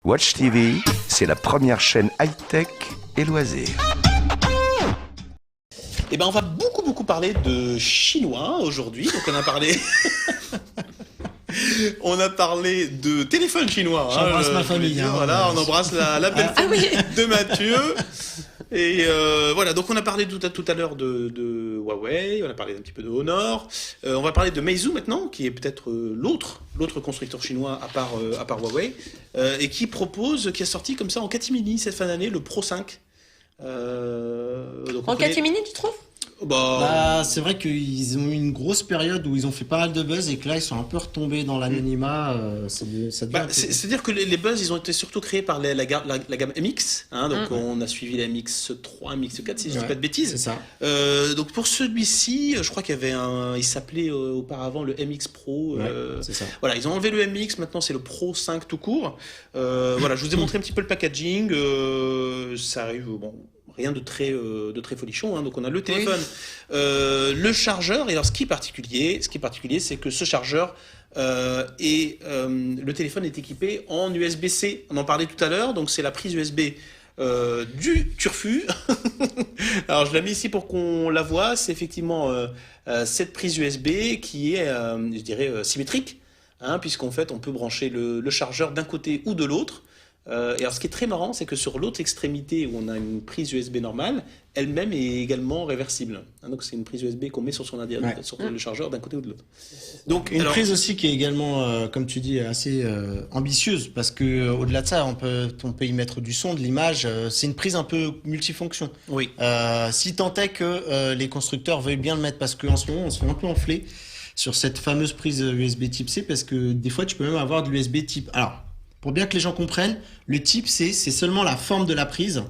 Watch TV, c'est la première chaîne high-tech et loisirs. Eh ben, on va beaucoup parler de chinois aujourd'hui. Donc, on a parlé. On a parlé de téléphone chinois. J'embrasse ma famille. Voilà, on embrasse la belle famille de Mathieu. Et voilà, donc on a parlé tout à l'heure de Huawei, on a parlé un petit peu de Honor, on va parler de Meizu maintenant, qui est peut-être l'autre constructeur chinois à part Huawei, et qui a sorti comme ça en catimini cette fin d'année le Pro 5. En catimini, tu trouves ? C'est vrai qu'ils ont eu une grosse période où ils ont fait pas mal de buzz et que là ils sont un peu retombés dans l'anonymat. C'est-à-dire que les buzz ils ont été surtout créés par la gamme MX, hein, donc on a suivi la MX3, MX4 si je dis pas de bêtises. C'est ça. Donc pour celui-ci, je crois qu'il y avait il s'appelait auparavant le MX Pro. C'est ça. Voilà, ils ont enlevé le MX, maintenant c'est le Pro 5 tout court. Voilà, je vous ai montré un petit peu le packaging. Ça arrive rien de très folichon, hein. Donc on a le téléphone, le chargeur. Et alors ce qui est particulier, c'est que ce chargeur le téléphone est équipé en USB-C. On en parlait tout à l'heure. Donc c'est la prise USB du Turfu. Alors je l'ai mis ici pour qu'on la voit. C'est effectivement cette prise USB qui est, je dirais, symétrique, hein, puisqu'en fait on peut brancher le chargeur d'un côté ou de l'autre. Et alors ce qui est très marrant, c'est que sur l'autre extrémité où on a une prise USB normale, elle-même est également réversible. Hein, donc c'est une prise USB qu'on met sur son sur le chargeur d'un côté ou de l'autre. Donc une prise aussi qui est également, comme tu dis, assez ambitieuse, parce que au-delà de ça, on peut y mettre du son, de l'image. C'est une prise un peu multifonction. Oui. Si tant est que les constructeurs veuillent bien le mettre, parce qu'en ce moment on se fait un peu enfler sur cette fameuse prise USB Type C, parce que des fois tu peux même avoir de l'USB Type. Alors, pour bien que les gens comprennent, le type C, c'est seulement la forme de la prise.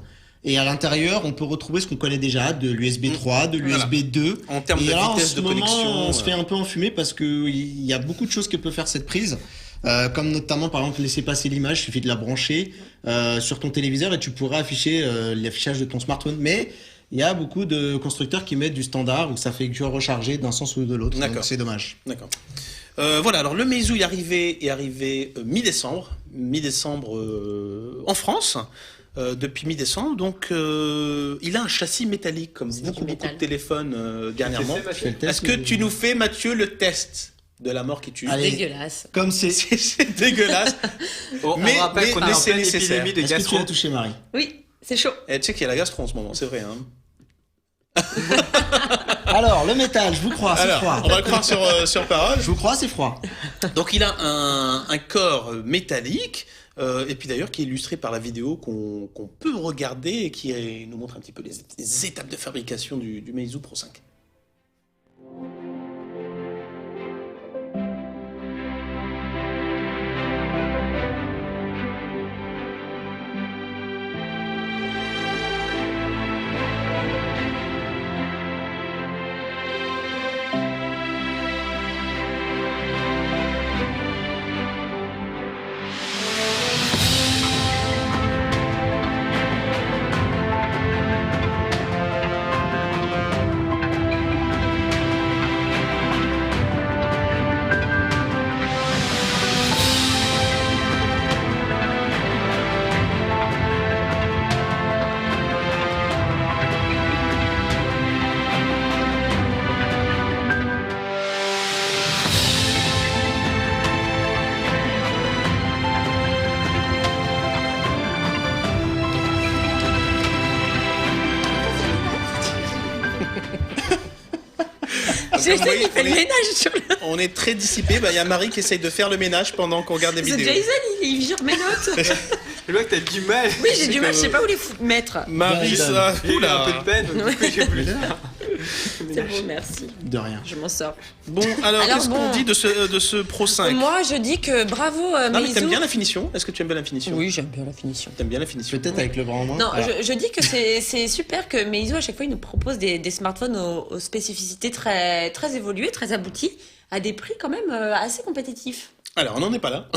Et à l'intérieur, on peut retrouver ce qu'on connaît déjà, de l'USB 3, de l'USB 2. En termes de vitesse de connexion. On se fait un peu enfumer parce qu'il y a beaucoup de choses que peut faire cette prise. Comme notamment, par exemple, laisser passer l'image. Il suffit de la brancher sur ton téléviseur et tu pourras afficher l'affichage de ton smartphone. Mais il y a beaucoup de constructeurs qui mettent du standard où ça fait que recharger d'un sens ou de l'autre. Donc c'est dommage. D'accord. Voilà, alors le Meizu est arrivé mi-décembre en France, depuis mi-décembre. Donc il a un châssis métallique comme beaucoup de téléphones dernièrement. Est-ce que tu nous fais, Mathieu, le test de la mort qui tue? Allez, dégueulasse. Comme c'est dégueulasse. Mais on rappelle qu'on est en pleine épidémie de gastro. Est-ce que tu l'as touché, Marie? Oui, c'est chaud. Et tu sais qu'il y a la gastro en ce moment, c'est vrai, hein. Alors, le métal, je vous crois, c'est froid. On va le croire sur parole. Je vous crois, c'est froid. Donc il a un corps métallique, et puis d'ailleurs qui est illustré par la vidéo qu'on peut regarder et qui nous montre un petit peu les étapes de fabrication du Meizu Pro 5. Jason, il fait le ménage sur le... On est très dissipés. Il y a Marie qui essaye de faire le ménage pendant qu'on regarde les vidéos. Jason, il vire mes notes. Je vois que t'as du mal. Oui, j'ai du mal, je sais pas où les mettre. Marie, ça... J'ai eu un peu de peine, donc du coup j'ai voulu faire. C'est bon, merci. De rien. Je m'en sors. Bon, alors qu'est-ce qu'on dit de ce Pro 5 ? Moi, je dis que bravo Non, mais Meizu. t'aimes bien la finition ? Est-ce que tu aimes bien la finition ? Oui, j'aime bien la finition. T'aimes bien la finition ? Peut-être avec le bras en main. Non, je dis que c'est super que Meizu, à chaque fois, il nous propose des smartphones aux spécificités très, très évoluées, très abouties, à des prix quand même assez compétitifs. Alors, on n'en est pas là.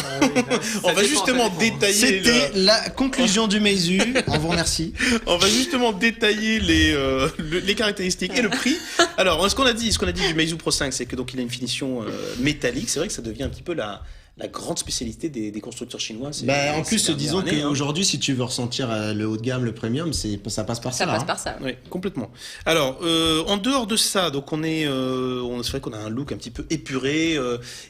On va justement détailler... C'était la conclusion du Meizu. On vous remercie. On va justement détailler les caractéristiques et le prix. Alors, ce qu'on a dit du Meizu Pro 5, c'est que donc il a une finition métallique. C'est vrai que ça devient un petit peu la la grande spécialité des constructeurs chinois. En plus, disons qu'aujourd'hui, si tu veux ressentir le haut de gamme, le premium, ça passe par ça. Ça passe par ça. Oui, complètement. Alors, en dehors de ça, donc c'est vrai qu'on a un look un petit peu épuré,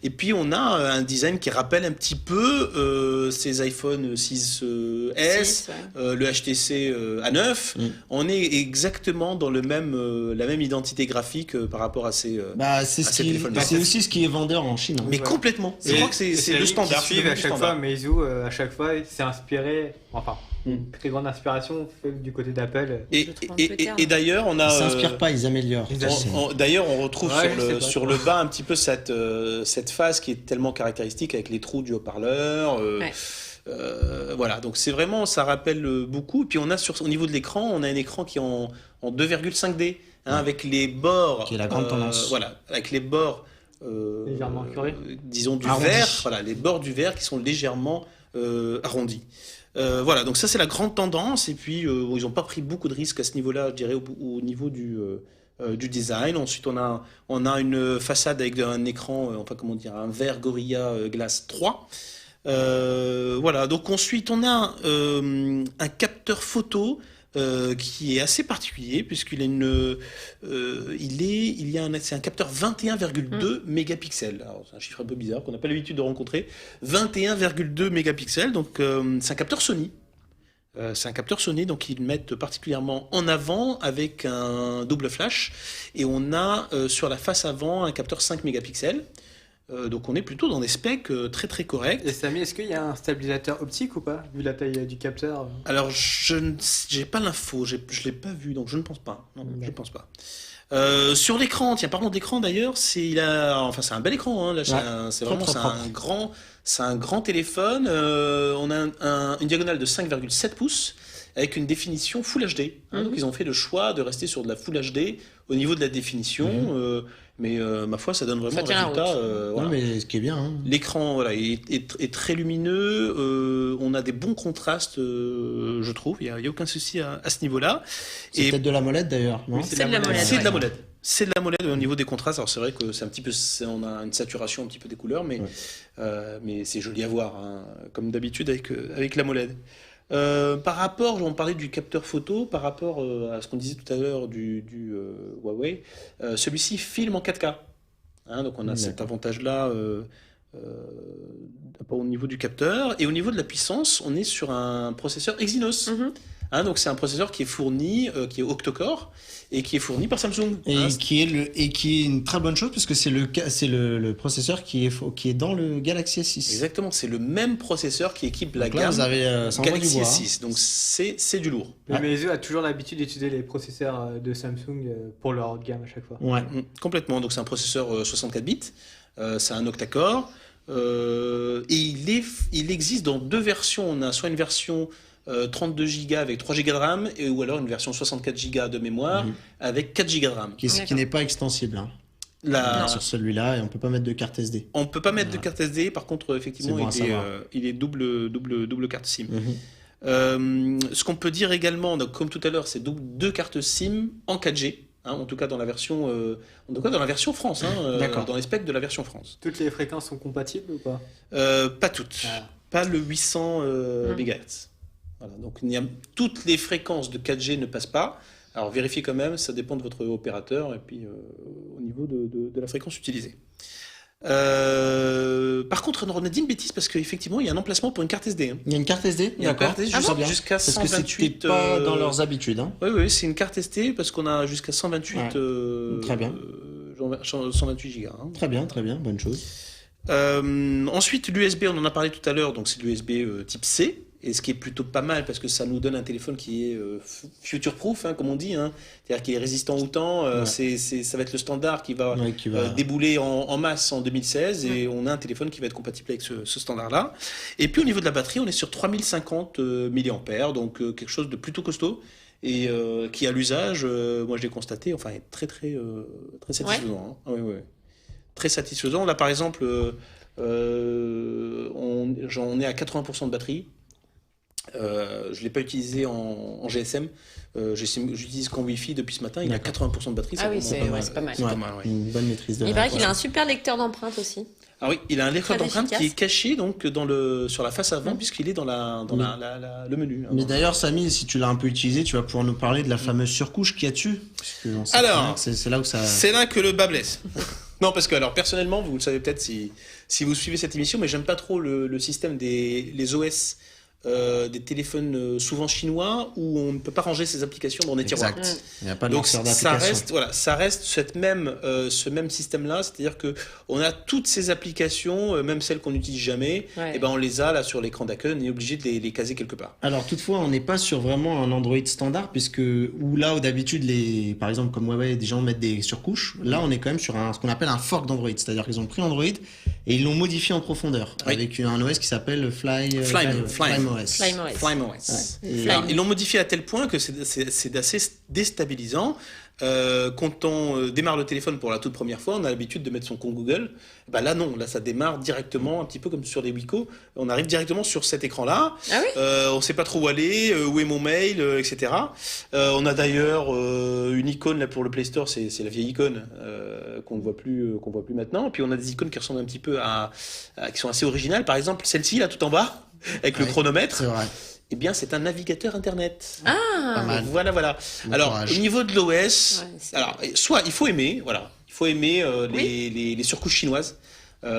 et puis on a un design qui rappelle un petit peu ces iPhone 6S, le HTC A9. On est exactement dans la même identité graphique par rapport à ces téléphones. C'est aussi ce qui est vendeur en Chine. Mais complètement. Je crois que c'est le standard. À chaque fois, Meizu, à chaque fois, c'est inspiré. Enfin, une très grande inspiration du côté d'Apple. Et d'ailleurs, on a. Ils s'inspirent pas, ils améliorent. D'ailleurs, on retrouve sur le bas un petit peu cette face qui est tellement caractéristique avec les trous du haut-parleur. Voilà, donc c'est vraiment, ça rappelle beaucoup. Et puis on a au niveau de l'écran, on a un écran qui est en 2,5D, avec les bords. Qui est la grande tendance. Voilà, avec les bords. Légèrement curés. Disons du arrondis. verre, voilà, les bords du verre qui sont légèrement arrondis. Voilà, donc ça c'est la grande tendance. Et puis ils n'ont pas pris beaucoup de risques à ce niveau-là, je dirais, au niveau du design. Ensuite, on a une façade avec un écran, un verre Gorilla Glass 3. Voilà, donc ensuite on a un capteur photo qui est assez particulier puisqu'il c'est un capteur 21,2 mégapixels. Alors c'est un chiffre un peu bizarre qu'on n'a pas l'habitude de rencontrer. 21,2 mégapixels, donc c'est un capteur Sony. Donc ils le mettent particulièrement en avant avec un double flash et on a sur la face avant un capteur 5 mégapixels. Donc on est plutôt dans des specs très très corrects. Et Samy, est-ce qu'il y a un stabilisateur optique ou pas, vu la taille du capteur? Alors j'ai pas l'info, je l'ai pas vu, donc je ne pense pas. Non, je ne pense pas. Sur l'écran, parlons d'écran d'ailleurs, c'est un bel écran, hein, là, c'est un grand téléphone. On a une diagonale de 5,7 pouces avec une définition Full HD. Donc ils ont fait le choix de rester sur de la Full HD au niveau de la définition. Mais ma foi, ça donne vraiment un résultat. Voilà. Mais ce qui est bien. Hein. L'écran est très lumineux. On a des bons contrastes, je trouve. Il n'y a aucun souci à ce niveau-là. C'est peut-être de la MOLED d'ailleurs. Oui, c'est de la MOLED. C'est de la MOLED. C'est de la MOLED au niveau des contrastes. Alors c'est vrai que c'est un petit peu, on a une saturation un petit peu des couleurs, mais c'est joli à voir, hein, comme d'habitude avec la MOLED. Par rapport, on parlait du capteur photo, par rapport à ce qu'on disait tout à l'heure du Huawei, celui-ci filme en 4K. Hein, donc on a cet avantage-là au niveau du capteur. Et au niveau de la puissance, on est sur un processeur Exynos. Hein, donc c'est un processeur qui est fourni, qui est octa-core et qui est fourni par Samsung. Et qui est une très bonne chose puisque c'est le processeur qui est dans le Galaxy S6. Exactement, c'est le même processeur qui équipe la gamme Galaxy S6. Donc c'est du lourd. Mais Meizu a toujours l'habitude d'utiliser les processeurs de Samsung pour leur haut de gamme à chaque fois. Ouais. Complètement. Donc c'est un processeur 64 bits. C'est un octa-core. Et il existe dans deux versions. On a soit une version 32 Go avec 3 Go de RAM ou alors une version 64 Go de mémoire avec 4 Go de RAM. Qui n'est pas extensible. Hein. Sur celui-là, et on peut pas mettre de carte SD. On peut pas mettre de carte SD, par contre, effectivement, il est double carte SIM. Ce qu'on peut dire également, donc, comme tout à l'heure, c'est deux cartes SIM en 4G. Hein, en tout cas dans la version France, dans les specs de la version France. Toutes les fréquences sont compatibles ou pas? Pas toutes. Pas le 800 MHz. Voilà, donc toutes les fréquences de 4G ne passent pas. Alors vérifiez quand même, ça dépend de votre opérateur et puis au niveau de la fréquence utilisée. Par contre, on a dit une bêtise parce qu'effectivement, il y a un emplacement pour une carte SD. Hein. Il y a une carte SD? Il y a une carte SD jusqu'à 128. Parce que c'était pas dans leurs habitudes. Hein. Oui, c'est une carte SD parce qu'on a jusqu'à 128. Très bien. 128 Go. Hein. Très bien, bonne chose. Ensuite, l'USB, on en a parlé tout à l'heure, donc c'est l'USB type C. Et ce qui est plutôt pas mal parce que ça nous donne un téléphone qui est future-proof, hein, comme on dit, hein. C'est-à-dire qu'il est résistant au temps. Ça va être le standard qui va débouler en masse en 2016 et on a un téléphone qui va être compatible avec ce standard-là. Et puis au niveau de la batterie, on est sur 3050 mAh, donc quelque chose de plutôt costaud et qui à l'usage, moi je l'ai constaté, enfin est très satisfaisant. Hein. Oui. Très satisfaisant. Là par exemple, on est à 80% de batterie. Je ne l'ai pas utilisé en GSM. J'utilise qu'en Wi-Fi depuis ce matin. Il a 80% de batterie. Ah oui, c'est pas mal. Une bonne maîtrise de Il paraît qu'il a un super lecteur d'empreintes aussi. Ah oui, il a un lecteur Très d'empreintes qui efficace. est caché donc sur la face avant, puisqu'il est dans le menu. Mais d'ailleurs, Samy, si tu l'as un peu utilisé, tu vas pouvoir nous parler de la fameuse surcouche qu'il y a dessus. Parce que on sait Alors, très bien que c'est là où ça. C'est là que le bas blesse. Non, parce que alors personnellement, vous le savez peut-être si vous suivez cette émission, mais j'aime pas trop le système les OS des téléphones souvent chinois où on ne peut pas ranger ses applications dans des tiroirs. Exact. Il n'y a pas de Donc lanceur ça d'application. reste ça reste ce même système-là, c'est-à-dire que on a toutes ces applications, même celles qu'on n'utilise jamais, Ouais. et ben on les a là sur l'écran d'accueil, on est obligé de les caser quelque part. Alors toutefois, on n'est pas sur vraiment un Android standard, puisque où d'habitude, par exemple comme Huawei, des gens mettent des surcouches. Là, on est quand même sur ce qu'on appelle un fork d'Android, c'est-à-dire qu'ils ont pris Android et ils l'ont modifié en profondeur Oui. avec un OS qui s'appelle FlymeOS. FlymeOS. FlymeOS. Et- Alors, ils l'ont modifié à tel point que c'est assez déstabilisant. Quand on démarre le téléphone pour la toute première fois, on a l'habitude de mettre son compte Google. Bah là non, là ça démarre directement, un petit peu comme sur les Wiko. On arrive directement sur cet écran-là. Ah oui? On sait pas trop où aller, où est mon mail, etc. On a d'ailleurs une icône là pour le Play Store, c'est la vieille icône qu'on ne voit plus maintenant. Puis on a des icônes qui ressemblent un petit peu qui sont assez originales. Par exemple, celle-ci là tout en bas avec le Ouais, chronomètre. C'est vrai. Eh bien, c'est un navigateur internet. Pas mal. Voilà. Bon Alors, courage. au niveau de l'OS, Ouais, c'est- alors, soit il faut aimer, les surcouches chinoises.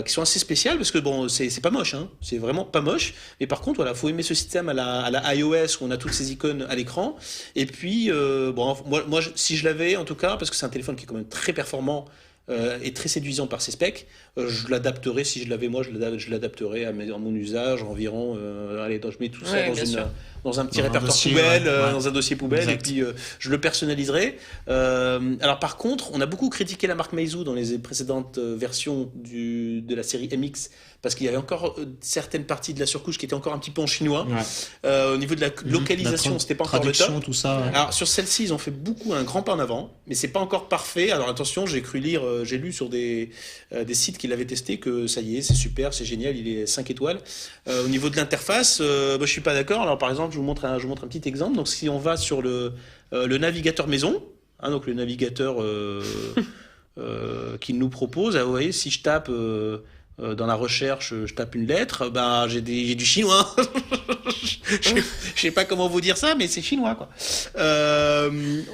Qui sont assez spéciales parce que bon c'est pas moche, hein, c'est vraiment pas moche, mais par contre voilà, faut aimer ce système à la iOS où on a toutes ces icônes à l'écran. Et puis si je l'avais en tout cas, parce que c'est un téléphone qui est quand même très performant et très séduisant par ses specs, je l'adapterais, si je l'avais moi, je l'adapterais à mon usage environ. Je mets tout ça Ouais, bien sûr. dans un petit Dans un répertoire dossier, poubelle, ouais. dans un dossier poubelle, Exact. et puis je le personnaliserai. Alors par contre, on a beaucoup critiqué la marque Meizu dans les précédentes versions de la série MX, parce qu'il y avait encore certaines parties de la surcouche qui étaient encore un petit peu en chinois. Ouais. Au niveau de la localisation, c'était pas encore le top. Traduction, tout ça. ouais. Alors sur celle-ci, ils ont fait un grand pas en avant, mais c'est pas encore parfait. Alors attention, j'ai lu sur des sites qui l'avaient testé que ça y est, c'est super, c'est génial, il est 5 étoiles. Au niveau de l'interface, je suis pas d'accord. Alors par exemple, je vous montre un petit exemple. Donc si on va sur le navigateur maison, hein, donc le navigateur qu'il nous propose, vous voyez, si je tape dans la recherche, je tape une lettre, j'ai du chinois. Je sais pas comment vous dire ça, mais c'est chinois, quoi.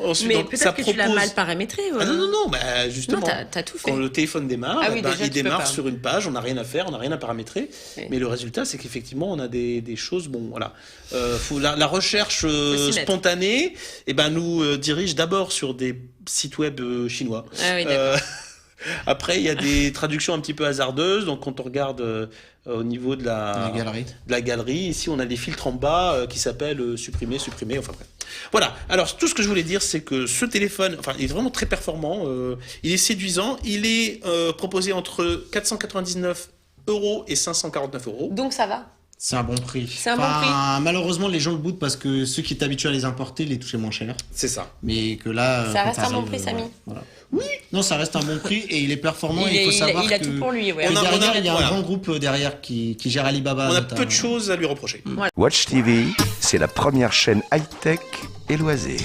Ensuite, Mais donc, ça peut-être que tu l'as propose- mal paramétré. Ah non, justement. Non, t'as tout fait. Quand le téléphone démarre, Ah oui, déjà, il tu peux démarre pas. sur une page, on n'a rien à faire, on n'a rien à paramétrer. Oui. Mais le résultat, c'est qu'effectivement, on a des choses. Bon, voilà. La recherche Faut s'y mettre. spontanée, nous dirige d'abord sur des sites web chinois. Ah oui, d'accord. Après, il y a des traductions un petit peu hasardeuses. Donc, quand on regarde au niveau de La galerie. de la galerie, ici, on a des filtres en bas qui s'appellent supprimer, enfin bref. Voilà. Alors, tout ce que je voulais dire, c'est que ce téléphone, il est vraiment très performant. Il est séduisant. Il est proposé entre 499 € et 549 €. Donc ça va. C'est un bon prix. C'est un bon prix. Malheureusement, les gens le boudent parce que ceux qui étaient habitués à les importer les touchaient moins cher. C'est ça. Mais que là. Ça quand reste un bon t'arrives, prix, Samy. Voilà. Oui. Non, ça reste un bon prix et il est performant. Il et il faut savoir a que tout pour lui. Ouais. que On a- derrière, il y a un voilà. grand groupe derrière qui gère Alibaba. On a notamment. peu de choses à lui reprocher. Watch TV, c'est la première chaîne high-tech et loisirs.